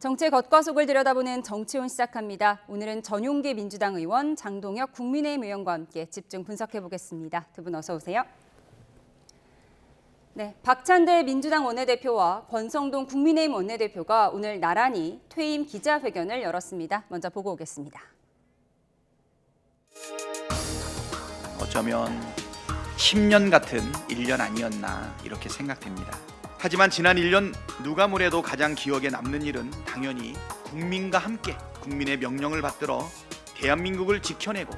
정치의 겉과 속을 들여다보는 정치온 시작합니다. 오늘은 전용기 민주당 의원, 장동혁 국민의힘 의원과 함께 집중 분석해보겠습니다. 두 분 어서 오세요. 네, 박찬대 민주당 원내대표와 권성동 국민의힘 원내대표가 오늘 나란히 퇴임 기자회견을 열었습니다. 먼저 보고 오겠습니다. 어쩌면 10년 같은 1년 아니었나 이렇게 생각됩니다. 하지만 지난 1년 누가 뭐래도 가장 기억에 남는 일은 당연히 국민과 함께 국민의 명령을 받들어 대한민국을 지켜내고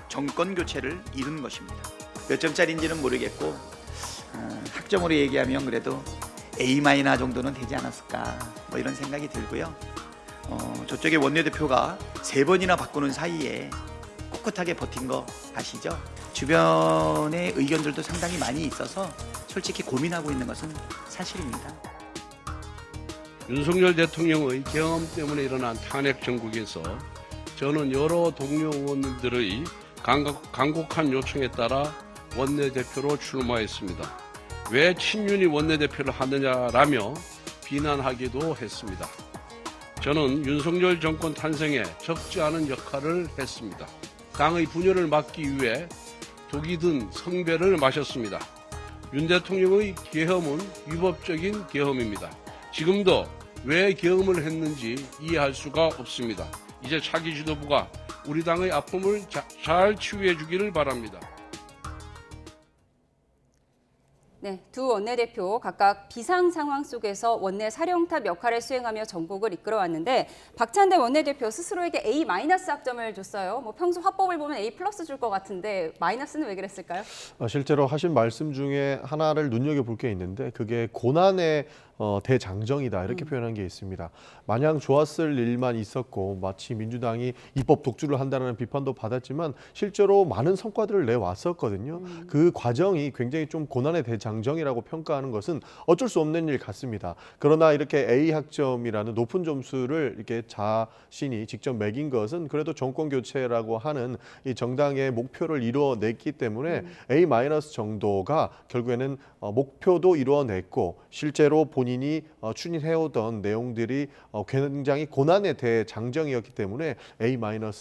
정권 교체를 이룬 것입니다. 몇 점짜리인지는 모르겠고 학점으로 얘기하면 그래도 A- 정도는 되지 않았을까 뭐 이런 생각이 들고요. 저쪽에 원내대표가 3번이나 바꾸는 사이에 꿋꿋하게 버틴 거 아시죠? 주변의 의견들도 상당히 많이 있어서 솔직히 고민하고 있는 것은 사실입니다. 윤석열 대통령의 경험 때문에 일어난 탄핵 정국에서 저는 여러 동료 의원들의 간곡한 요청에 따라 원내대표로 출마했습니다. 왜 친윤이 원내대표를 하느냐라며 비난하기도 했습니다. 저는 윤석열 정권 탄생에 적지 않은 역할을 했습니다. 당의 분열을 막기 위해 독이 든 성배를 마셨습니다. 윤 대통령의 계엄은 위법적인 계엄입니다. 지금도 왜 계엄을 했는지 이해할 수가 없습니다. 이제 차기 지도부가 우리 당의 아픔을 잘 치유해 주기를 바랍니다. 네, 두 원내대표 각각 비상 상황 속에서 원내 사령탑 역할을 수행하며 전국을 이끌어왔는데 박찬대 원내대표 스스로에게 A- 학점을 줬어요. 뭐 평소 화법을 보면 A+ 줄 것 같은데 마이너스는 왜 그랬을까요? 실제로 하신 말씀 중에 하나를 눈여겨볼 게 있는데 그게 고난의 대장정이다 이렇게 표현한 게 있습니다. 마냥 좋았을 일만 있었고 마치 민주당이 입법 독주를 한다는 비판도 받았지만 실제로 많은 성과들을 내왔었거든요. 그 과정이 굉장히 좀 고난의 대장정이라고 평가하는 것은 어쩔 수 없는 일 같습니다. 그러나 이렇게 A 학점이라는 높은 점수를 이렇게 자신이 직접 매긴 것은 그래도 정권 교체라고 하는 이 정당의 목표를 이루어냈기 때문에 A- 정도가 결국에는 목표도 이루어냈고 실제로 본인이 추진해오던 내용들이 굉장히 고난의 대장정이었기 때문에 A-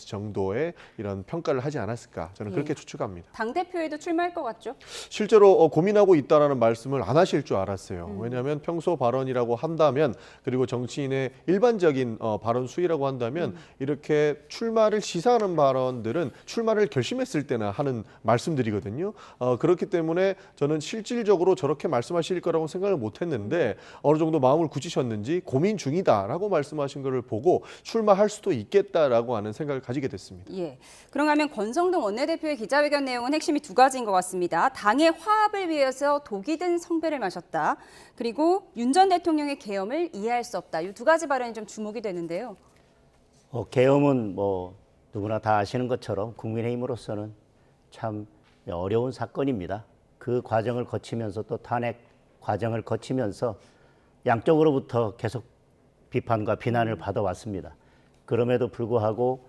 정도의 이런 평가를 하지 않았을까 저는 그렇게 추측합니다. 당대표에도 출마할 것 같죠? 실제로 고민하고 있다라는 말씀을 안 하실 줄 알았어요. 왜냐하면 평소 발언이라고 한다면 그리고 정치인의 일반적인 발언 수위라고 한다면 이렇게 출마를 시사하는 발언들은 출마를 결심했을 때나 하는 말씀들이거든요. 그렇기 때문에 저는 실질적으로 저렇게 말씀하실 거라고 생각을 못했는데 어느 정도 마음을 굳히셨는지 고민 중이다라고 말씀하신 것을 보고 출마할 수도 있겠다라고 하는 생각을 가지게 됐습니다. 예. 그런가 하면 권성동 원내대표의 기자회견 내용은 핵심이 두 가지인 것 같습니다. 당의 화합을 위해서 독이 든 성배를 마셨다. 그리고 윤 전 대통령의 계엄을 이해할 수 없다. 이 두 가지 발언이 좀 주목이 되는데요. 계엄은 뭐 누구나 다 아시는 것처럼 국민의힘으로서는 참 어려운 사건입니다. 그 과정을 거치면서 또 탄핵 과정을 거치면서 양쪽으로부터 계속 비판과 비난을 받아왔습니다. 그럼에도 불구하고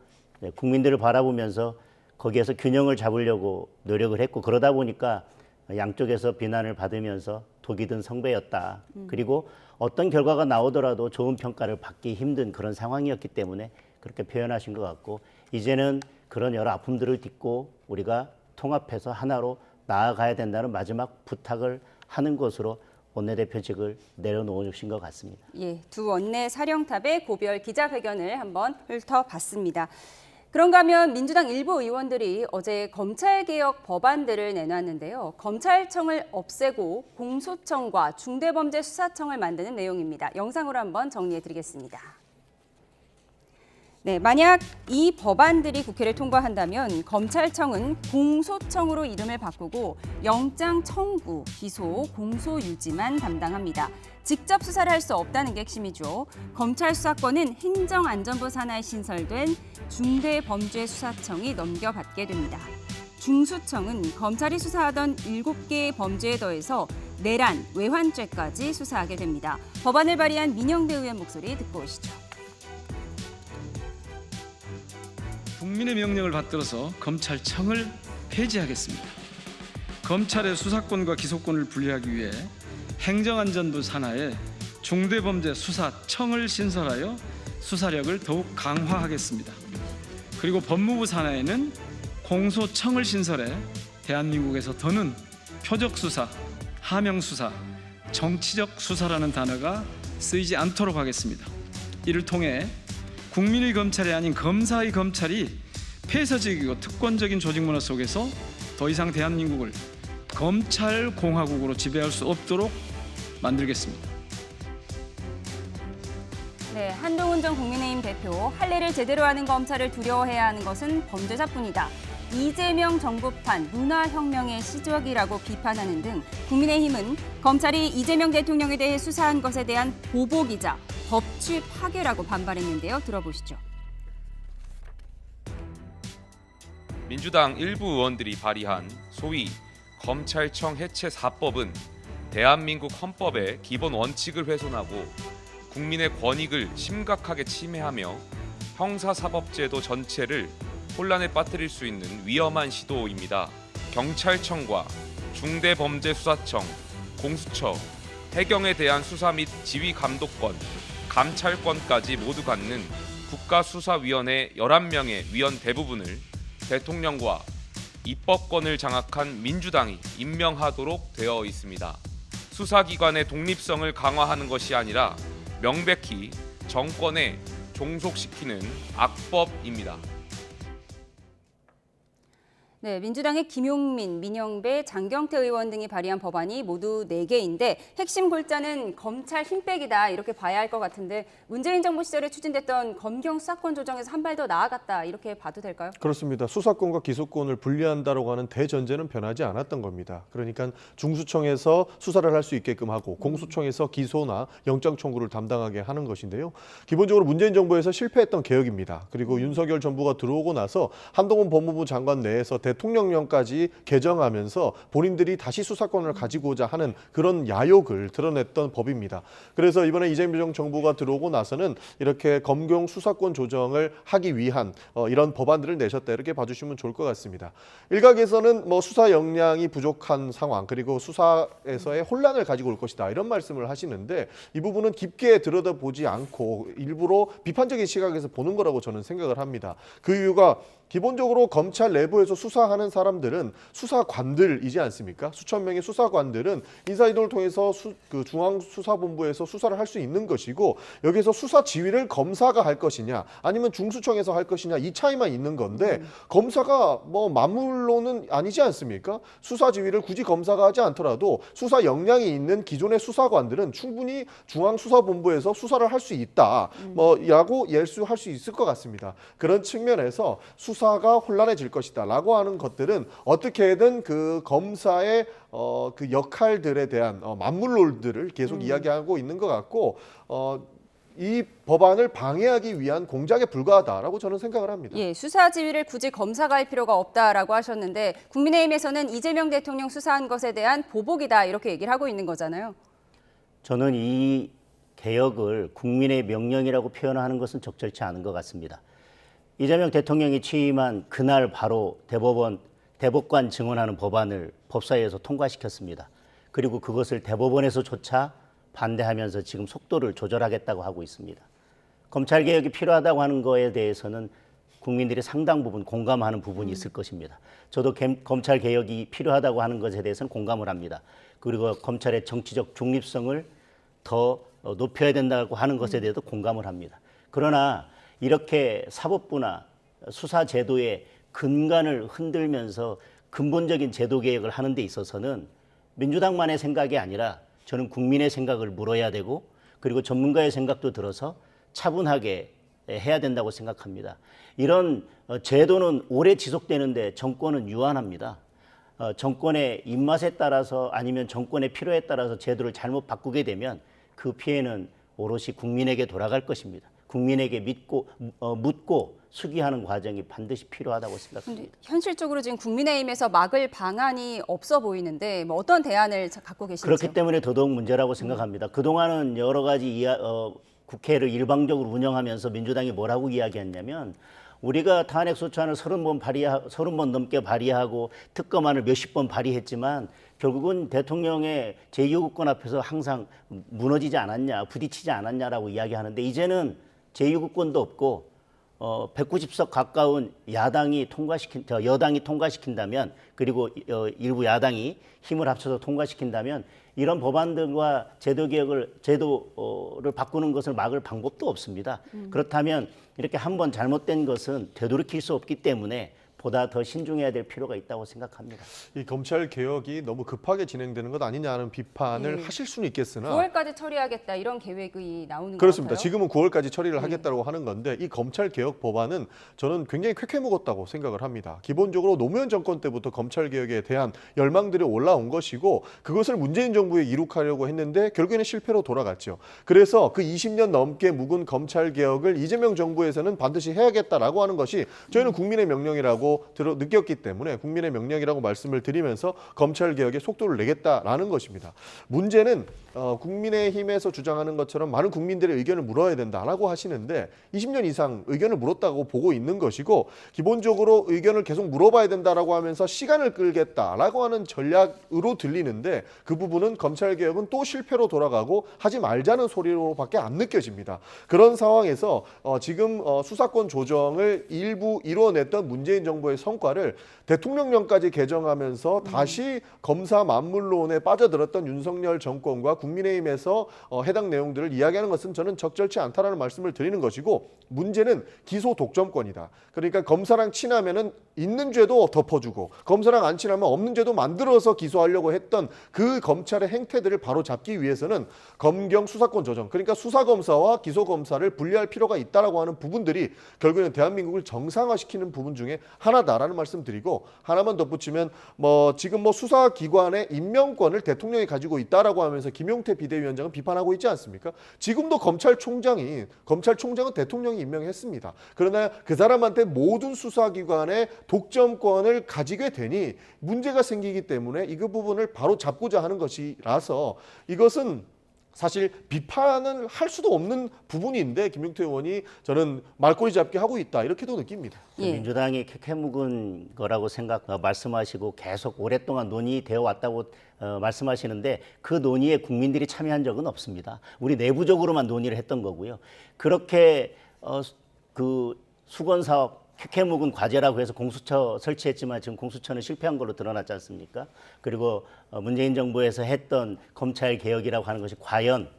국민들을 바라보면서 거기에서 균형을 잡으려고 노력을 했고 그러다 보니까 양쪽에서 비난을 받으면서 독이 든 성배였다. 그리고 어떤 결과가 나오더라도 좋은 평가를 받기 힘든 그런 상황이었기 때문에 그렇게 표현하신 것 같고 이제는 그런 여러 아픔들을 딛고 우리가 통합해서 하나로 나아가야 된다는 마지막 부탁을 하는 것으로 원내대표직을 내려놓으신 것 같습니다. 예, 두 원내 사령탑의 고별 기자회견을 한번 훑어봤습니다. 그런가 하면 민주당 일부 의원들이 어제 검찰개혁 법안들을 내놨는데요. 검찰청을 없애고 공소청과 중대범죄수사청을 만드는 내용입니다. 영상으로 한번 정리해드리겠습니다. 네, 만약 이 법안들이 국회를 통과한다면 검찰청은 공소청으로 이름을 바꾸고 영장 청구, 기소, 공소 유지만 담당합니다. 직접 수사를 할 수 없다는 게 핵심이죠. 검찰 수사권은 행정안전부 산하에 신설된 중대범죄수사청이 넘겨받게 됩니다. 중수청은 검찰이 수사하던 7개의 범죄에 더해서 내란, 외환죄까지 수사하게 됩니다. 법안을 발의한 민영대 의원 목소리 듣고 오시죠. 국민의 명령을 받들어서 검찰청을 폐지하겠습니다. 검찰의 수사권과 기소권을 분리하기 위해 행정안전부 산하에 중대범죄수사청을 신설하여 수사력을 더욱 강화하겠습니다. 그리고 법무부 산하에는 공소청을 신설해 대한민국에서 더는 표적 수사, 하명 수사, 정치적 수사라는 단어가 쓰이지 않도록 하겠습니다. 이를 통해 국민의 검찰이 아닌 검사의 검찰이 폐쇄적이고 특권적인 조직 문화 속에서 더 이상 대한민국을 검찰 공화국으로 지배할 수 없도록 만들겠습니다. 네, 한동훈 전 국민의힘 대표, 할례를 제대로 하는 검찰을 두려워해야 하는 것은 범죄자뿐이다. 이재명 정부판 문화혁명의 시작이라고 비판하는 등 국민의힘은 검찰이 이재명 대통령에 대해 수사한 것에 대한 보복이자 법치 파괴라고 반발했는데요. 들어보시죠. 민주당 일부 의원들이 발의한 소위 검찰청 해체 4법은 대한민국 헌법의 기본 원칙을 훼손하고 국민의 권익을 심각하게 침해하며 형사사법제도 전체를 혼란에 빠뜨릴 수 있는 위험한 시도입니다. 경찰청과 중대범죄수사청, 공수처, 해경에 대한 수사 및 지휘 감독권, 감찰권까지 모두 갖는 국가수사위원회 11명의 위원 대부분을 대통령과 입법권을 장악한 민주당이 임명하도록 되어 있습니다. 수사기관의 독립성을 강화하는 것이 아니라 명백히 정권에 종속시키는 악법입니다. 네, 민주당의 김용민, 민영배, 장경태 의원 등이 발의한 법안이 모두 4개인데 핵심 골자는 검찰 힘빼기다 이렇게 봐야 할 것 같은데 문재인 정부 시절에 추진됐던 검경 수사권 조정에서 한 발 더 나아갔다 이렇게 봐도 될까요? 그렇습니다. 수사권과 기소권을 분리한다라고 하는 대전제는 변하지 않았던 겁니다. 그러니까 중수청에서 수사를 할 수 있게끔 하고 공수청에서 기소나 영장 청구를 담당하게 하는 것인데요. 기본적으로 문재인 정부에서 실패했던 개혁입니다. 그리고 윤석열 정부가 들어오고 나서 한동훈 법무부 장관 내에서 대통령령까지 개정하면서 본인들이 다시 수사권을 가지고자 하는 그런 야욕을 드러냈던 법입니다. 그래서 이번에 이재명 정부가 들어오고 나서는 이렇게 검경 수사권 조정을 하기 위한 이런 법안들을 내셨다 이렇게 봐주시면 좋을 것 같습니다. 일각에서는 수사 역량이 부족한 상황 그리고 수사에서의 혼란을 가지고 올 것이다 이런 말씀을 하시는데 이 부분은 깊게 들여다보지 않고 일부러 비판적인 시각에서 보는 거라고 저는 생각을 합니다. 그 이유가 기본적으로 검찰 내부에서 수사하는 사람들은 수사관들이지 않습니까? 수천 명의 수사관들은 인사이동을 통해서 중앙수사본부에서 수사를 할 수 있는 것이고 여기서 수사 지휘를 검사가 할 것이냐 아니면 중수청에서 할 것이냐 이 차이만 있는 건데 검사가 만물로는 아니지 않습니까? 수사 지휘를 굳이 검사가 하지 않더라도 수사 역량이 있는 기존의 수사관들은 충분히 중앙수사본부에서 수사를 할 수 있다. 라고 예수할 수 있을 것 같습니다. 그런 측면에서 수사가 혼란해질 것이다 라고 하는 것들은 어떻게든 그 검사의 그 역할들에 대한 만물론들을 계속 이야기하고 있는 것 같고 이 법안을 방해하기 위한 공작에 불과하다라고 저는 생각을 합니다. 예, 수사 지휘를 굳이 검사가 할 필요가 없다라고 하셨는데 국민의힘에서는 이재명 대통령 수사한 것에 대한 보복이다 이렇게 얘기를 하고 있는 거잖아요. 저는 이 개혁을 국민의 명령이라고 표현하는 것은 적절치 않은 것 같습니다. 이재명 대통령이 취임한 그날 바로 대법관 증언하는 법안을 법사위에서 통과시켰습니다. 그리고 그것을 대법원에서조차 반대하면서 지금 속도를 조절하겠다고 하고 있습니다. 검찰개혁이 필요하다고 하는 거에 대해서는 국민들이 상당 부분 공감하는 부분이 있을 것입니다. 저도 검찰개혁이 필요하다고 하는 것에 대해서는 공감을 합니다. 그리고 검찰의 정치적 중립성을 더 높여야 된다고 하는 것에 대해서도 공감을 합니다. 그러나 이렇게 사법부나 수사제도의 근간을 흔들면서 근본적인 제도개혁을 하는 데 있어서는 민주당만의 생각이 아니라 저는 국민의 생각을 물어야 되고 그리고 전문가의 생각도 들어서 차분하게 해야 된다고 생각합니다. 이런 제도는 오래 지속되는데 정권은 유한합니다. 정권의 입맛에 따라서 아니면 정권의 필요에 따라서 제도를 잘못 바꾸게 되면 그 피해는 오롯이 국민에게 돌아갈 것입니다. 국민에게 묻고 수기하는 과정이 반드시 필요하다고 생각합니다. 현실적으로 지금 국민의힘에서 막을 방안이 없어 보이는데 어떤 대안을 갖고 계신지요? 그렇기 때문에 더더욱 문제라고 생각합니다. 그동안은 여러 가지 국회를 일방적으로 운영하면서 민주당이 뭐라고 이야기했냐면 우리가 탄핵 소추안을 30번 넘게 발의하고 특검안을 몇십 번 발의했지만 결국은 대통령의 제2요구권 앞에서 항상 무너지지 않았냐, 부딪히지 않았냐라고 이야기하는데 이제는 제2구권도 없고 190석 가까운 여당이 통과시킨다면 그리고 일부 야당이 힘을 합쳐서 통과시킨다면 이런 법안들과 제도를 바꾸는 것을 막을 방법도 없습니다. 그렇다면 이렇게 한번 잘못된 것은 되돌이킬 수 없기 때문에 보다 더 신중해야 될 필요가 있다고 생각합니다. 이 검찰 개혁이 너무 급하게 진행되는 것 아니냐는 비판을 하실 수는 있겠으나 9월까지 처리하겠다 이런 계획이 나오는 것 그렇습니다. 같아요. 지금은 9월까지 처리를 하겠다고 하는 건데 이 검찰 개혁 법안은 저는 굉장히 쾌쾌묵었다고 생각을 합니다. 기본적으로 노무현 정권 때부터 검찰 개혁에 대한 열망들이 올라온 것이고 그것을 문재인 정부에 이룩하려고 했는데 결국에는 실패로 돌아갔죠. 그래서 그 20년 넘게 묵은 검찰 개혁을 이재명 정부에서는 반드시 해야겠다라고 하는 것이 저희는 국민의 명령이라고 느꼈기 때문에 국민의 명령이라고 말씀을 드리면서 검찰 개혁에 속도를 내겠다라는 것입니다. 문제는 국민의힘에서 주장하는 것처럼 많은 국민들의 의견을 물어야 된다라고 하시는데 20년 이상 의견을 물었다고 보고 있는 것이고 기본적으로 의견을 계속 물어봐야 된다라고 하면서 시간을 끌겠다라고 하는 전략으로 들리는데 그 부분은 검찰 개혁은 또 실패로 돌아가고 하지 말자는 소리로밖에 안 느껴집니다. 그런 상황에서 지금 수사권 조정을 일부 이뤄냈던 문재인 정부의 성과를 대통령령까지 개정하면서 다시 검사 만물론에 빠져들었던 윤석열 정권과 국민의힘에서 해당 내용들을 이야기하는 것은 저는 적절치 않다라는 말씀을 드리는 것이고 문제는 기소 독점권이다. 그러니까 검사랑 친하면은 있는 죄도 덮어주고 검사랑 안 친하면 없는 죄도 만들어서 기소하려고 했던 그 검찰의 행태들을 바로 잡기 위해서는 검경 수사권 조정 그러니까 수사검사와 기소검사를 분리할 필요가 있다라고 하는 부분들이 결국에는 대한민국을 정상화시키는 부분 중에 하나다라는 말씀드리고 하나만 덧붙이면 지금 수사기관의 임명권을 대통령이 가지고 있다라고 하면서 김용태 비대위원장은 비판하고 있지 않습니까? 지금도 검찰총장은 대통령이 임명했습니다. 그러나 그 사람한테 모든 수사기관의 독점권을 가지게 되니 문제가 생기기 때문에 이 부분을 바로 잡고자 하는 것이라서 이것은 사실 비판을 할 수도 없는 부분인데 김용태 의원이 저는 말꼬리 잡기 하고 있다 이렇게도 느낍니다. 민주당이 묵은 거라고 말씀하시고 계속 오랫동안 논의되어 왔다고 말씀하시는데 그 논의에 국민들이 참여한 적은 없습니다. 우리 내부적으로만 논의를 했던 거고요. 그렇게 그 수건 사업 묵은 과제라고 해서 공수처 설치했지만 지금 공수처는 실패한 걸로 드러났지 않습니까? 그리고 문재인 정부에서 했던 검찰 개혁이라고 하는 것이 과연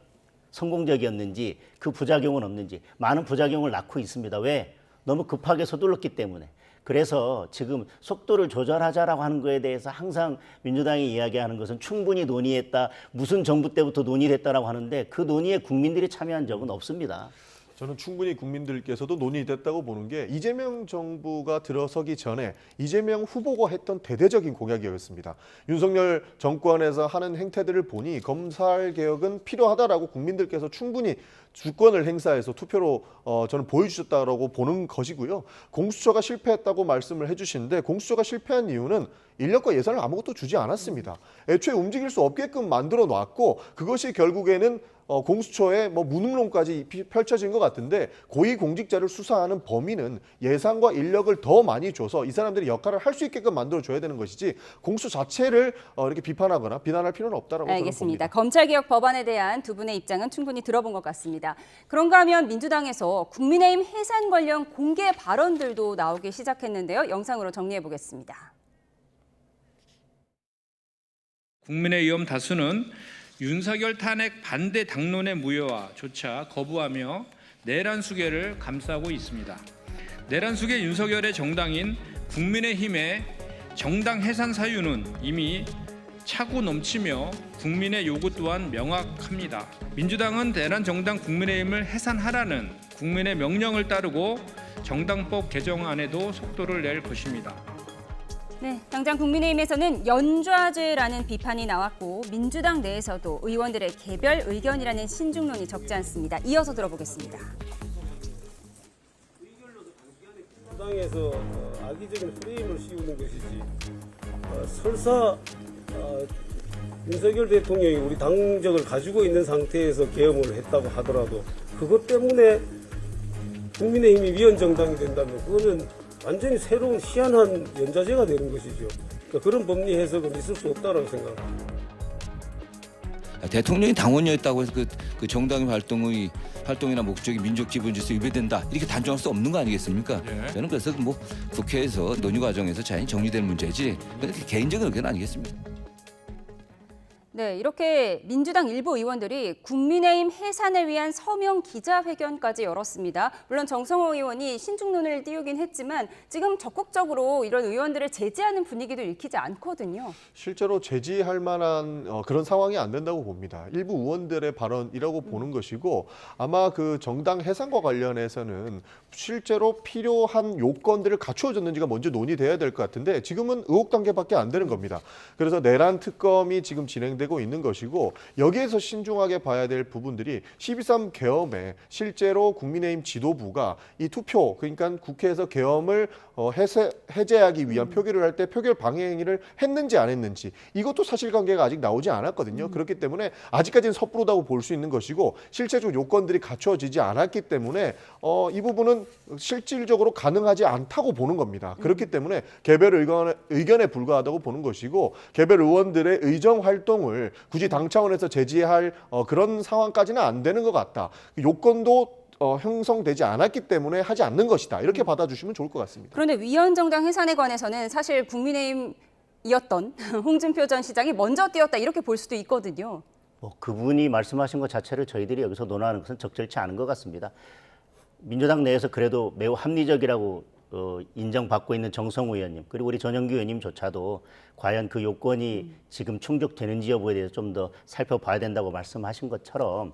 성공적이었는지 그 부작용은 없는지 많은 부작용을 낳고 있습니다. 왜? 너무 급하게 서둘렀기 때문에. 그래서 지금 속도를 조절하자라고 하는 거에 대해서 항상 민주당이 이야기하는 것은 충분히 논의했다. 무슨 정부 때부터 논의를 했다라고 하는데 그 논의에 국민들이 참여한 적은 없습니다. 저는 충분히 국민들께서도 논의됐다고 보는 게 이재명 정부가 들어서기 전에 이재명 후보가 했던 대대적인 공약이었습니다. 윤석열 정권에서 하는 행태들을 보니 검찰 개혁은 필요하다라고 국민들께서 충분히 주권을 행사해서 투표로 저는 보여주셨다고 보는 것이고요. 공수처가 실패했다고 말씀을 해주시는데 공수처가 실패한 이유는 인력과 예산을 아무것도 주지 않았습니다. 애초에 움직일 수 없게끔 만들어 놨고 그것이 결국에는 공수처의 무능론까지 펼쳐진 것 같은데 고위공직자를 수사하는 범인은 예산과 인력을 더 많이 줘서 이 사람들이 역할을 할 수 있게끔 만들어줘야 되는 것이지 공수 자체를 이렇게 비판하거나 비난할 필요는 없다라고 저는 알겠습니다. 봅니다. 검찰개혁 법안에 대한 두 분의 입장은 충분히 들어본 것 같습니다. 그런가 하면 민주당에서 국민의힘 해산 관련 공개 발언들도 나오기 시작했는데요. 영상으로 정리해 보겠습니다. 국민의힘 다수는 윤석열 탄핵 반대 당론의 무효화조차 거부하며 내란 수계를 감싸고 있습니다. 내란 수계 윤석열의 정당인 국민의힘의 정당 해산 사유는 이미 차고 넘치며 국민의 요구 또한 명확합니다. 민주당은 내란 정당 국민의힘을 해산하라는 국민의 명령을 따르고 정당법 개정안에도 속도를 낼 것입니다. 네, 당장 국민의힘에서는 연좌제라는 비판이 나왔고 민주당 내에서도 의원들의 개별 의견이라는 신중론이 적지 않습니다. 이어서 들어보겠습니다. 당에서 악의적인 프레임을 씌우는 것이지 설사 윤석열 대통령이 우리 당적을 가지고 있는 상태에서 계엄을 했다고 하더라도 그것 때문에 국민의힘이 위헌정당이 된다면 그거는 완전히 새로운 희한한 연좌제가 되는 것이죠. 그러니까 그런 법리 해석은 있을 수 없다고 생각합니다. 대통령이 당원이었다고 해서 그 정당의 활동이나 목적이 민족 기본 질서 위배된다 이렇게 단정할 수 없는 거 아니겠습니까? 저는 그래서 뭐 국회에서 논의 과정에서 자연히 정리될 문제지 개인적인 의견 아니겠습니다. 네, 이렇게 민주당 일부 의원들이 국민의힘 해산을 위한 서명 기자회견까지 열었습니다. 물론 정성호 의원이 신중론을 띄우긴 했지만 지금 적극적으로 이런 의원들을 제지하는 분위기도 읽히지 않거든요. 실제로 제지할 만한 그런 상황이 안 된다고 봅니다. 일부 의원들의 발언이라고 보는 것이고 아마 그 정당 해산과 관련해서는 실제로 필요한 요건들을 갖추어졌는지가 먼저 논의돼야 될 것 같은데 지금은 의혹 단계밖에 안 되는 겁니다. 그래서 내란 특검이 지금 진행되고 있는 것이고 여기에서 신중하게 봐야 될 부분들이 12.3 계엄에 실제로 국민의힘 지도부가 이 투표 그러니까 국회에서 계엄을 해제하기 위한 표결을 할 때 표결 방해 행위를 했는지 안 했는지 이것도 사실관계가 아직 나오지 않았거든요. 그렇기 때문에 아직까지는 섭부르다고 볼 수 있는 것이고 실제적 요건들이 갖춰지지 않았기 때문에 이 부분은 실질적으로 가능하지 않다고 보는 겁니다. 그렇기 때문에 개별 의견에 불과하다고 보는 것이고 개별 의원들의 의정 활동을 굳이 당 차원에서 제지할 그런 상황까지는 안 되는 것 같다. 요건도 형성되지 않았기 때문에 하지 않는 것이다. 이렇게 받아주시면 좋을 것 같습니다. 그런데 위헌정당 해산에 관해서는 사실 국민의힘이었던 홍준표 전 시장이 먼저 뛰었다 이렇게 볼 수도 있거든요. 그분이 말씀하신 것 자체를 저희들이 여기서 논하는 것은 적절치 않은 것 같습니다. 민주당 내에서 그래도 매우 합리적이라고 인정받고 있는 정성호 의원님 그리고 우리 전영기 의원님조차도 과연 그 요건이 지금 충족되는지 여부에 대해서 좀 더 살펴봐야 된다고 말씀하신 것처럼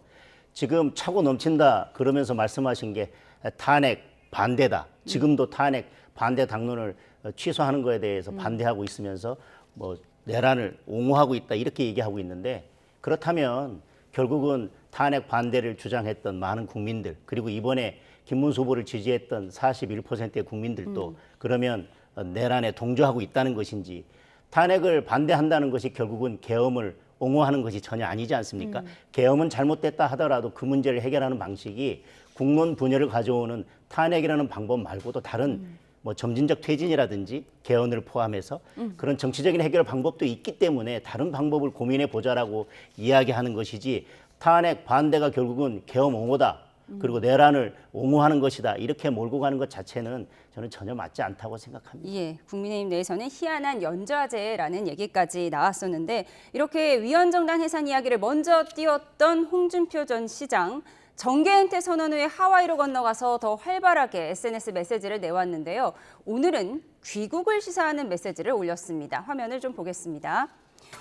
지금 차고 넘친다 그러면서 말씀하신 게 탄핵 반대다. 지금도 탄핵 반대 당론을 취소하는 거에 대해서 반대하고 있으면서 뭐 내란을 옹호하고 있다 이렇게 얘기하고 있는데 그렇다면 결국은 탄핵 반대를 주장했던 많은 국민들 그리고 이번에 김문수 후보를 지지했던 41%의 국민들도 그러면 내란에 동조하고 있다는 것인지 탄핵을 반대한다는 것이 결국은 계엄을 옹호하는 것이 전혀 아니지 않습니까? 계엄은 잘못됐다 하더라도 그 문제를 해결하는 방식이 국론 분열을 가져오는 탄핵이라는 방법 말고도 다른 뭐 점진적 퇴진이라든지 개헌을 포함해서 그런 정치적인 해결 방법도 있기 때문에 다른 방법을 고민해 보자라고 이야기하는 것이지 탄핵 반대가 결국은 계엄 옹호다. 그리고 내란을 옹호하는 것이다. 이렇게 몰고 가는 것 자체는 저는 전혀 맞지 않다고 생각합니다. 예, 국민의힘 내에서는 희한한 연좌제라는 얘기까지 나왔었는데 이렇게 위헌정당 해산 이야기를 먼저 띄웠던 홍준표 전 시장. 정계 은퇴 선언 후에 하와이로 건너가서 더 활발하게 SNS 메시지를 내왔는데요. 오늘은 귀국을 시사하는 메시지를 올렸습니다. 화면을 좀 보겠습니다.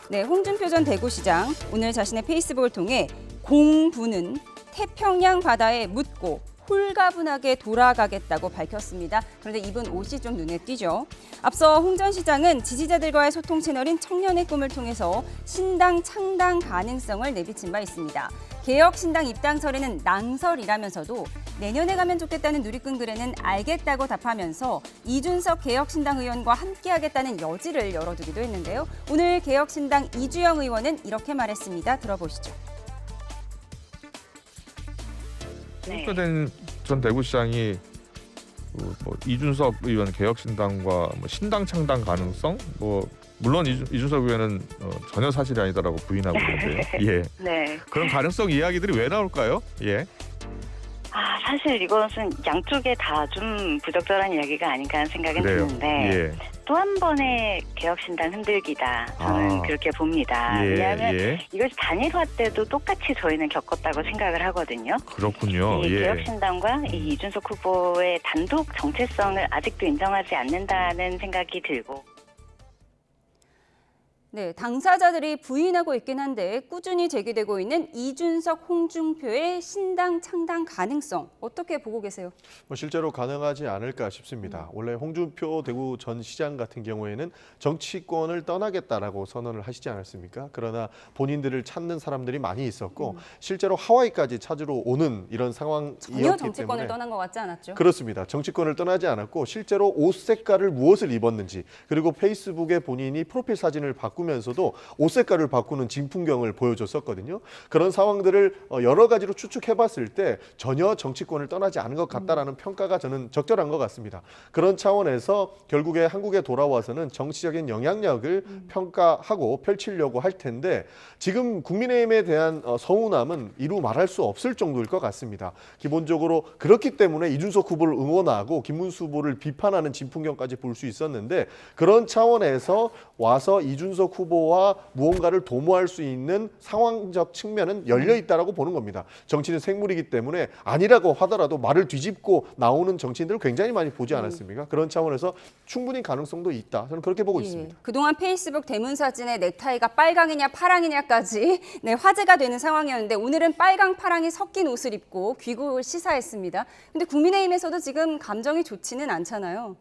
네, 홍준표 전 대구시장 오늘 자신의 페이스북을 통해 공부는 태평양 바다에 묻고 홀가분하게 돌아가겠다고 밝혔습니다. 그런데 입은 옷이 좀 눈에 띄죠. 앞서 홍 전 시장은 지지자들과의 소통 채널인 청년의 꿈을 통해서 신당 창당 가능성을 내비친 바 있습니다. 개혁신당 입당설에는 낭설이라면서도 내년에 가면 좋겠다는 누리꾼 글에는 알겠다고 답하면서 이준석 개혁신당 의원과 함께하겠다는 여지를 열어두기도 했는데요. 오늘 개혁신당 이주영 의원은 이렇게 말했습니다. 들어보시죠. 홍준표 전 대구시장이 뭐 이준석 의원 개혁신당과 뭐 신당 창당 가능성 물론 이준석 의원은 전혀 사실이 아니다라고 부인하고 있는데요. 예. 네. 그런 가능성 이야기들이 왜 나올까요? 예. 사실 이것은 양쪽에 다 좀 부적절한 이야기가 아닌가 하는 생각은 드는데 예. 또 한 번의 개혁신당 흔들기다. 저는 그렇게 봅니다. 왜냐하면 이것이 단일화 때도 똑같이 저희는 겪었다고 생각을 하거든요. 그렇군요. 이 개혁신당과 이 이준석 후보의 단독 정체성을 아직도 인정하지 않는다는 생각이 들고 네, 당사자들이 부인하고 있긴 한데 꾸준히 제기되고 있는 이준석, 홍준표의 신당 창당 가능성 어떻게 보고 계세요? 실제로 가능하지 않을까 싶습니다. 원래 홍준표 대구 전 시장 같은 경우에는 정치권을 떠나겠다라고 선언을 하시지 않았습니까? 그러나 본인들을 찾는 사람들이 많이 있었고 실제로 하와이까지 찾으러 오는 이런 상황이었기 때문에 전혀 정치권을 떠난 것 같지 않았죠? 그렇습니다. 정치권을 떠나지 않았고 실제로 옷 색깔을 무엇을 입었는지 그리고 페이스북에 본인이 프로필 사진을 바꾸고 바꾸면서도 옷 색깔을 바꾸는 진풍경을 보여줬었거든요. 그런 상황들을 여러 가지로 추측해봤을 때 전혀 정치권을 떠나지 않은 것 같다라는 평가가 저는 적절한 것 같습니다. 그런 차원에서 결국에 한국에 돌아와서는 정치적인 영향력을 평가하고 펼치려고 할 텐데 지금 국민의힘에 대한 서운함은 이루 말할 수 없을 정도일 것 같습니다. 기본적으로 그렇기 때문에 이준석 후보를 응원하고 김문수 후보를 비판하는 진풍경까지 볼 수 있었는데 그런 차원에서 와서 이준석 후보와 무언가를 도모할 수 있는 상황적 측면은 열려 있다라고 보는 겁니다. 정치는 생물이기 때문에 아니라고 하더라도 말을 뒤집고 나오는 정치인들을 굉장히 많이 보지 않았습니까? 그런 차원에서 충분히 가능성도 있다. 저는 그렇게 보고 있습니다. 그동안 페이스북 대문 사진에 넥타이가 빨강이냐 파랑이냐까지 화제가 되는 상황이었는데 오늘은 빨강 파랑이 섞인 옷을 입고 귀국을 시사했습니다. 근데 국민의힘에서도 지금 감정이 좋지는 않잖아요.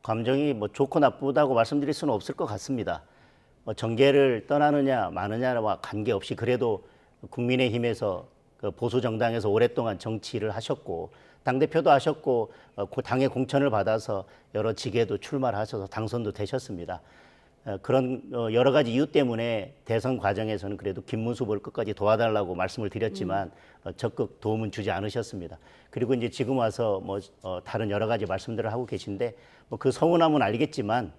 감정이 뭐 좋고 나쁘다고 말씀드릴 수는 없을 것 같습니다. 정계를 떠나느냐 마느냐와 관계없이 그래도 국민의힘에서 그 보수 정당에서 오랫동안 정치를 하셨고 당대표도 하셨고 당의 공천을 받아서 여러 직에도 출마를 하셔서 당선도 되셨습니다. 그런 여러 가지 이유 때문에 대선 과정에서는 그래도 김문수 후보를 끝까지 도와달라고 말씀을 드렸지만 적극 도움은 주지 않으셨습니다. 그리고 이제 지금 와서 다른 여러 가지 말씀들을 하고 계신데 그 서운함은 알겠지만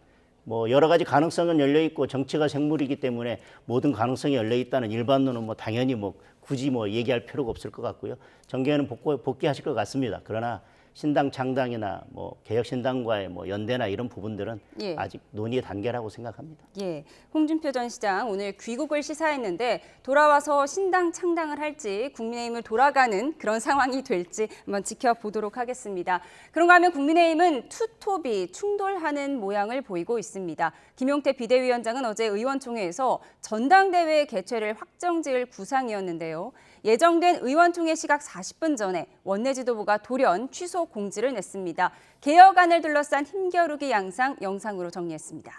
여러 가지 가능성은 열려 있고 정치가 생물이기 때문에 모든 가능성이 열려 있다는 일반론은 당연히 굳이 얘기할 필요가 없을 것 같고요. 정계에는 복귀하실 것 같습니다. 그러나 신당 창당이나 개혁신당과의 연대나 이런 부분들은 아직 논의의 단계라고 생각합니다. 예, 홍준표 전 시장 오늘 귀국을 시사했는데 돌아와서 신당 창당을 할지 국민의힘을 돌아가는 그런 상황이 될지 한번 지켜보도록 하겠습니다. 그런가 하면 국민의힘은 투톱이 충돌하는 모양을 보이고 있습니다. 김용태 비대위원장은 어제 의원총회에서 전당대회 개최를 확정지을 구상이었는데요. 예정된 의원총회 시각 40분 전에 원내 지도부가 돌연 취소 공지를 냈습니다. 개혁안을 둘러싼 힘겨루기 양상 영상으로 정리했습니다.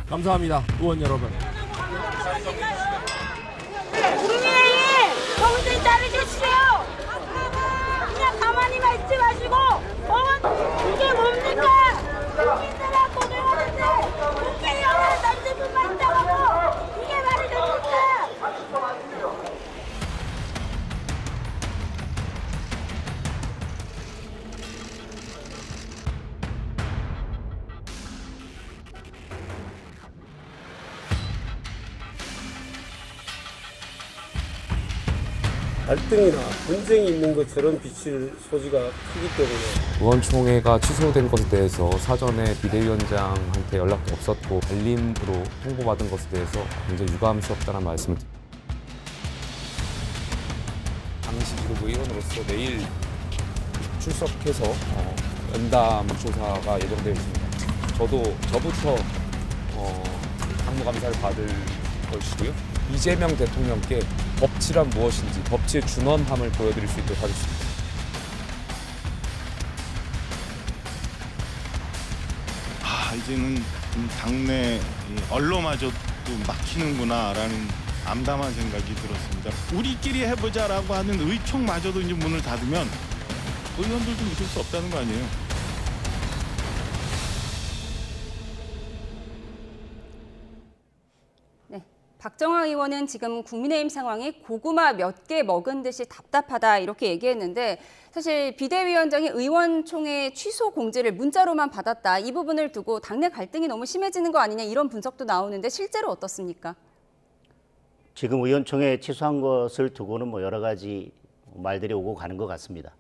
감사합니다, 의원 여러분. 국민의힘 정신 차려주세요. 그냥 가만히만 있지 마시고 이게 뭡니까? 국민들하고 고생하는데 국회의원을 30분만 있다가고 이게 말이 됩니까? 갈등이나 분쟁이 있는 것처럼 비칠 소지가 크기 때문에 의원총회가 취소된 것에 대해서 사전에 비대위원장한테 연락도 없었고 알림으로 통보받은 것에 대해서 굉장히 유감스럽다는 말씀을 드립니다. 당시 지금 의원으로서 내일 출석해서 연담 조사가 예정되어 있습니다. 저부터 상무감사를 받을 것이고요. 이재명 대통령께 법치란 무엇인지 법치의 준엄함을 보여드릴 수 있도록 하겠습니다. 이제는 당내 언론마저도 막히는구나라는 암담한 생각이 들었습니다. 우리끼리 해보자라고 하는 의총마저도 이제 문을 닫으면 의원들도 믿을 수 없다는 거 아니에요? 박정화 의원은 지금 국민의힘 상황이 고구마 몇 개 먹은 듯이 답답하다 이렇게 얘기했는데 사실 비대위원장이 의원총회 취소 공지를 문자로만 받았다. 이 부분을 두고 당내 갈등이 너무 심해지는 거 아니냐 이런 분석도 나오는데 실제로 어떻습니까? 지금 의원총회 취소한 것을 두고는 여러 가지 말들이 오고 가는 것 같습니다.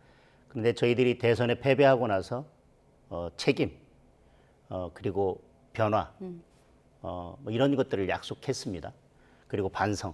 그런데 저희들이 대선에 패배하고 나서 책임 그리고 변화 이런 것들을 약속했습니다. 그리고 반성.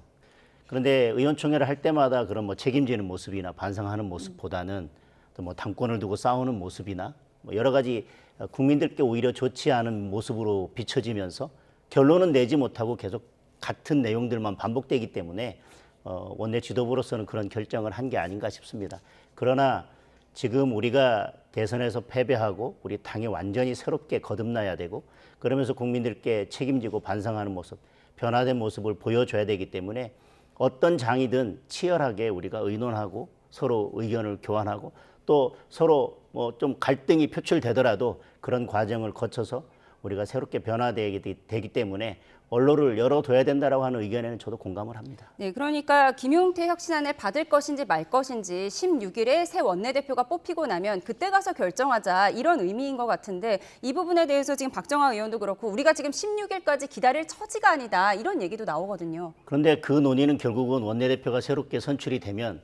그런데 의원총회를 할 때마다 그런 책임지는 모습이나 반성하는 모습보다는 또 당권을 두고 싸우는 모습이나 여러 가지 국민들께 오히려 좋지 않은 모습으로 비춰지면서 결론은 내지 못하고 계속 같은 내용들만 반복되기 때문에 원내 지도부로서는 그런 결정을 한 게 아닌가 싶습니다. 그러나 지금 우리가 대선에서 패배하고 우리 당이 완전히 새롭게 거듭나야 되고 그러면서 국민들께 책임지고 반성하는 모습 변화된 모습을 보여줘야 되기 때문에 어떤 장이든 치열하게 우리가 의논하고 서로 의견을 교환하고 또 서로 뭐 좀 갈등이 표출되더라도 그런 과정을 거쳐서 우리가 새롭게 변화되기 때문에 언로를 열어둬야 된다라고 하는 의견에는 저도 공감을 합니다. 네, 그러니까 김용태 혁신안을 받을 것인지 말 것인지 16일에 새 원내대표가 뽑히고 나면 그때 가서 결정하자 이런 의미인 것 같은데 이 부분에 대해서 지금 박정화 의원도 그렇고 우리가 지금 16일까지 기다릴 처지가 아니다 이런 얘기도 나오거든요. 그런데 그 논의는 결국은 원내대표가 새롭게 선출이 되면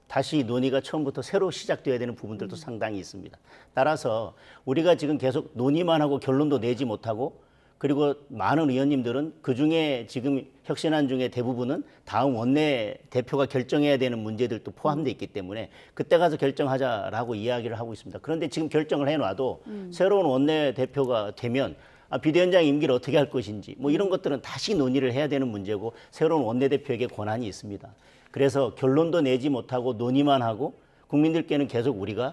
다시 논의가 처음부터 새로 시작돼야 되는 부분들도 상당히 있습니다. 따라서 우리가 지금 계속 논의만 하고 결론도 내지 못하고 그리고 많은 의원님들은 그중에 지금 혁신안 중에 대부분은 다음 원내대표가 결정해야 되는 문제들도 포함되어 있기 때문에 그때 가서 결정하자라고 이야기를 하고 있습니다. 그런데 지금 결정을 해놔도 새로운 원내대표가 되면 비대위원장 임기를 어떻게 할 것인지 뭐 이런 것들은 다시 논의를 해야 되는 문제고 새로운 원내대표에게 권한이 있습니다. 그래서 결론도 내지 못하고 논의만 하고 국민들께는 계속 우리가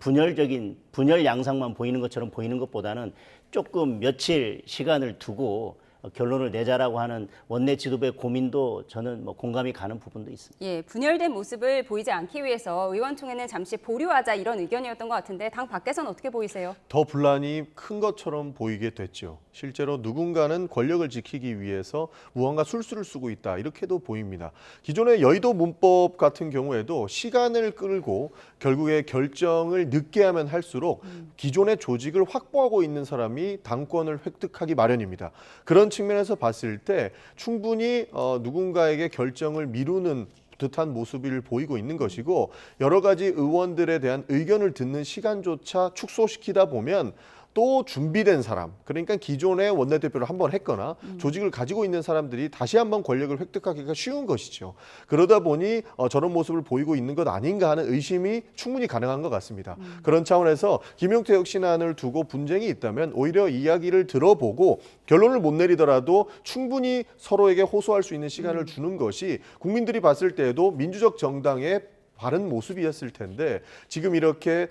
분열 양상만 보이는 것처럼 보이는 것보다는 조금 며칠 시간을 두고 결론을 내자라고 하는 원내 지도부의 고민도 저는 뭐 공감이 가는 부분도 있습니다. 예, 분열된 모습을 보이지 않기 위해서 의원총회는 잠시 보류하자 이런 의견이었던 것 같은데 당 밖에서는 어떻게 보이세요? 더 분란이 큰 것처럼 보이게 됐죠. 실제로 누군가는 권력을 지키기 위해서 무언가 술수를 쓰고 있다 이렇게도 보입니다. 기존의 여의도 문법 같은 경우에도 시간을 끌고 결국에 결정을 늦게 하면 할수록 기존의 조직을 확보하고 있는 사람이 당권을 획득하기 마련입니다. 그런 측면에서 봤을 때 충분히 누군가에게 결정을 미루는 듯한 모습을 보이고 있는 것이고 여러 가지 의원들에 대한 의견을 듣는 시간조차 축소시키다 보면 또 준비된 사람, 그러니까 기존의 원내대표를 한번 했거나 조직을 가지고 있는 사람들이 다시 한번 권력을 획득하기가 쉬운 것이죠. 그러다 보니 저런 모습을 보이고 있는 것 아닌가 하는 의심이 충분히 가능한 것 같습니다. 그런 차원에서 김용태 혁신안을 두고 분쟁이 있다면 오히려 이야기를 들어보고 결론을 못 내리더라도 충분히 서로에게 호소할 수 있는 시간을 주는 것이 국민들이 봤을 때에도 민주적 정당의 바른 모습이었을 텐데 지금 이렇게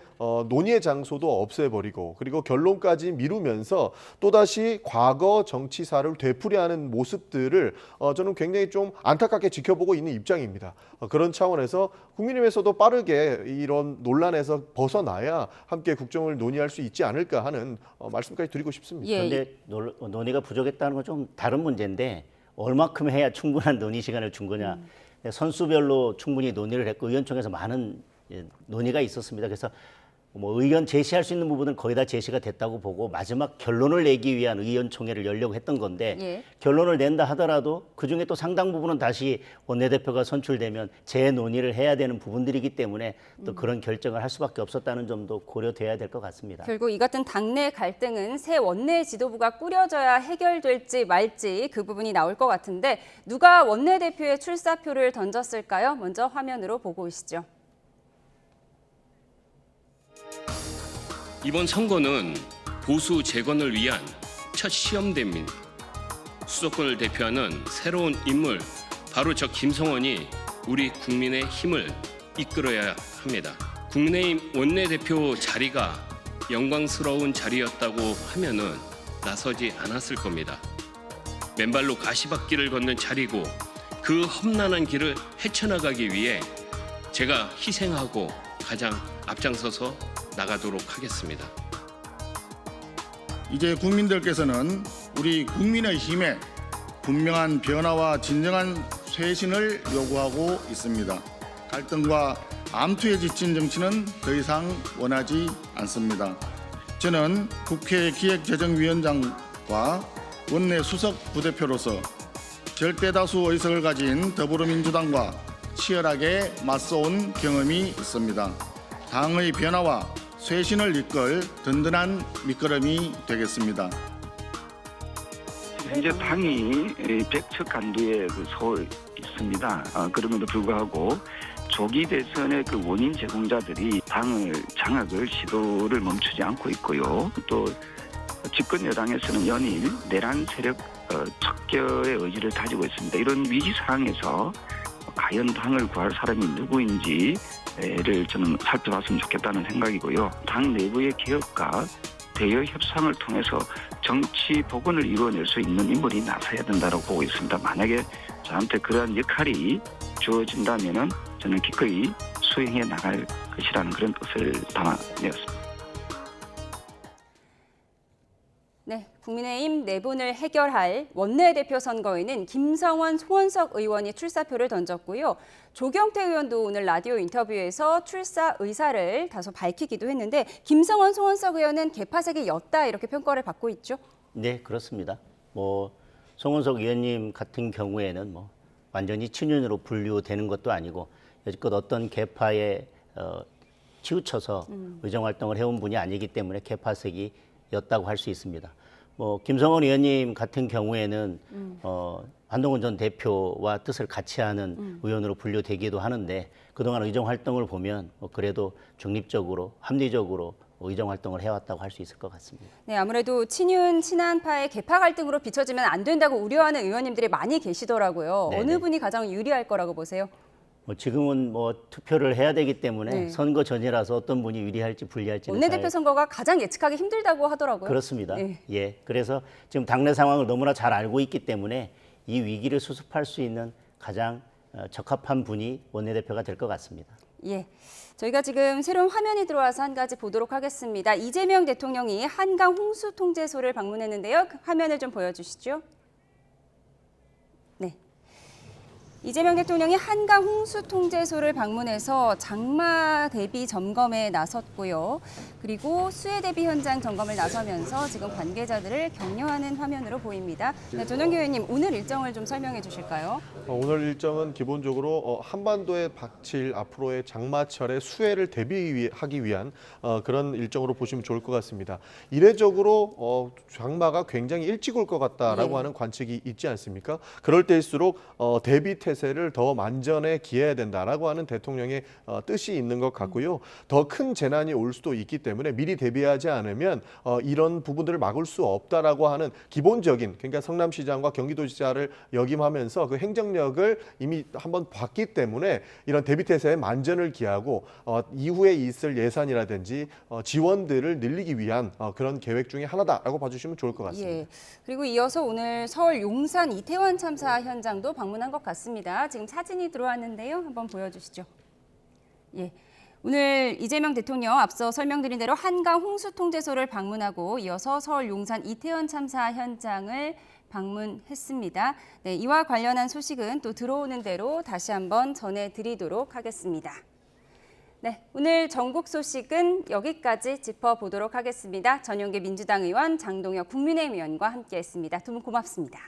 논의의 장소도 없애버리고 그리고 결론까지 미루면서 또다시 과거 정치사를 되풀이하는 모습들을 저는 굉장히 좀 안타깝게 지켜보고 있는 입장입니다. 그런 차원에서 국민의힘에서도 빠르게 이런 논란에서 벗어나야 함께 국정을 논의할 수 있지 않을까 하는 말씀까지 드리고 싶습니다. 그런데 논의가 부족했다는 건 좀 다른 문제인데 얼마큼 해야 충분한 논의 시간을 준 거냐. 선수별로 충분히 논의를 했고 의원총회에서 많은 논의가 있었습니다. 그래서 뭐 의견 제시할 수 있는 부분은 거의 다 제시가 됐다고 보고 마지막 결론을 내기 위한 의원총회를 열려고 했던 건데 결론을 낸다 하더라도 그중에 또 상당 부분은 다시 원내대표가 선출되면 재논의를 해야 되는 부분들이기 때문에 또 그런 결정을 할 수밖에 없었다는 점도 고려돼야 될 것 같습니다. 결국 이 같은 당내 갈등은 새 원내 지도부가 꾸려져야 해결될지 말지 그 부분이 나올 것 같은데 누가 원내대표의 출사표를 던졌을까요? 먼저 화면으로 보고 오시죠. 이번 선거는 보수 재건을 위한 첫 시험대입니다. 수도권을 대표하는 새로운 인물, 바로 저 김성원이 우리 국민의 힘을 이끌어야 합니다. 국민의힘 원내대표 자리가 영광스러운 자리였다고 하면은 나서지 않았을 겁니다. 맨발로 가시밭길을 걷는 자리고 그 험난한 길을 헤쳐나가기 위해 제가 희생하고 가장 앞장서서 나가도록 하겠습니다. 이제 국민들께서는 우리 국민의힘의 분명한 변화와 진정한 쇄신을 요구하고 있습니다. 갈등과 암투에 지친 정치는 더 이상 원하지 않습니다. 저는 국회 기획재정위원장과 원내 수석 부대표로서 절대다수 의석을 가진 더불어민주당과 치열하게 맞서온 경험이 있습니다. 당의 변화와 쇄신을 이끌 든든한 밑거름이 되겠습니다. 현재 당이 백척 간두에 서 있습니다. 그럼에도 불구하고 조기 대선의 원인 제공자들이 당을 장악을 시도를 멈추지 않고 있고요. 또 집권 여당에서는 연일 내란 세력 척결의 의지를 가지고 있습니다. 이런 위기 상황에서 과연 당을 구할 사람이 누구인지를 저는 살펴봤으면 좋겠다는 생각이고요. 당 내부의 개혁과 대여 협상을 통해서 정치 복원을 이루어낼 수 있는 인물이 나서야 된다고 보고 있습니다. 만약에 저한테 그러한 역할이 주어진다면은 저는 기꺼이 수행해 나갈 것이라는 그런 뜻을 담아내었습니다. 네, 국민의힘 내분을 해결할 원내대표 선거에는 김성원, 송원석 의원이 출사표를 던졌고요. 조경태 의원도 오늘 라디오 인터뷰에서 출사 의사를 다소 밝히기도 했는데 김성원, 송원석 의원은 개파색이 였다 이렇게 평가를 받고 있죠. 네, 그렇습니다. 송원석 의원님 같은 경우에는 완전히 친윤으로 분류되는 것도 아니고 여지껏 어떤 개파에 치우쳐서 의정활동을 해온 분이 아니기 때문에 개파색이 였다고 할 수 있습니다. 김성원 의원님 같은 경우에는 한동훈 전 대표와 뜻을 같이 하는 의원으로 분류되기도 하는데 그동안 의정 활동을 보면 그래도 중립적으로 합리적으로 의정 활동을 해왔다고 할 수 있을 것 같습니다. 네, 아무래도 친윤 친한파의 개파 갈등으로 비춰지면 안 된다고 우려하는 의원님들이 많이 계시더라고요. 네네. 어느 분이 가장 유리할 거라고 보세요? 지금은 투표를 해야 되기 때문에 네. 선거 전이라서 어떤 분이 유리할지 불리할지는 원내대표 선거가 가장 예측하기 힘들다고 하더라고요. 그렇습니다. 네. 예, 그래서 지금 당내 상황을 너무나 잘 알고 있기 때문에 이 위기를 수습할 수 있는 가장 적합한 분이 원내대표가 될 것 같습니다. 예, 저희가 지금 새로운 화면이 들어와서 한 가지 보도록 하겠습니다. 이재명 대통령이 한강 홍수 통제소를 방문했는데요. 그 화면을 좀 보여주시죠. 네. 이재명 대통령이 한강 홍수 통제소를 방문해서 장마 대비 점검에 나섰고요. 그리고 수해 대비 현장 점검을 나서면서 지금 관계자들을 격려하는 화면으로 보입니다. 네, 전영기 의원님, 오늘 일정을 좀 설명해 주실까요? 오늘 일정은 기본적으로 한반도에 닥칠 앞으로의 장마철의 수해를 대비하기 위한 그런 일정으로 보시면 좋을 것 같습니다. 이례적으로 장마가 굉장히 일찍 올 것 같다라고 네. 하는 관측이 있지 않습니까? 그럴 때일수록 대비 태세를 더 만전에 기해야 된다라고 하는 대통령의 뜻이 있는 것 같고요. 더 큰 재난이 올 수도 있기 때문에 미리 대비하지 않으면 이런 부분들을 막을 수 없다라고 하는 기본적인, 그러니까 성남시장과 경기도지사를 역임하면서 그 행정력을 이미 한번 봤기 때문에 이런 대비 태세에 만전을 기하고 이후에 있을 예산이라든지 지원들을 늘리기 위한 그런 계획 중에 하나다라고 봐주시면 좋을 것 같습니다. 예. 그리고 이어서 오늘 서울 용산 이태원 참사 현장도 방문한 것 같습니다. 지금 사진이 들어왔는데요. 한번 보여주시죠. 예. 오늘 이재명 대통령 앞서 설명드린 대로 한강 홍수통제소를 방문하고 이어서 서울 용산 이태원 참사 현장을 방문했습니다. 네, 이와 관련한 소식은 또 들어오는 대로 다시 한번 전해드리도록 하겠습니다. 네, 오늘 전국 소식은 여기까지 짚어보도록 하겠습니다. 전용기 민주당 의원, 장동혁 국민의힘 의원과 함께했습니다. 두 분 고맙습니다.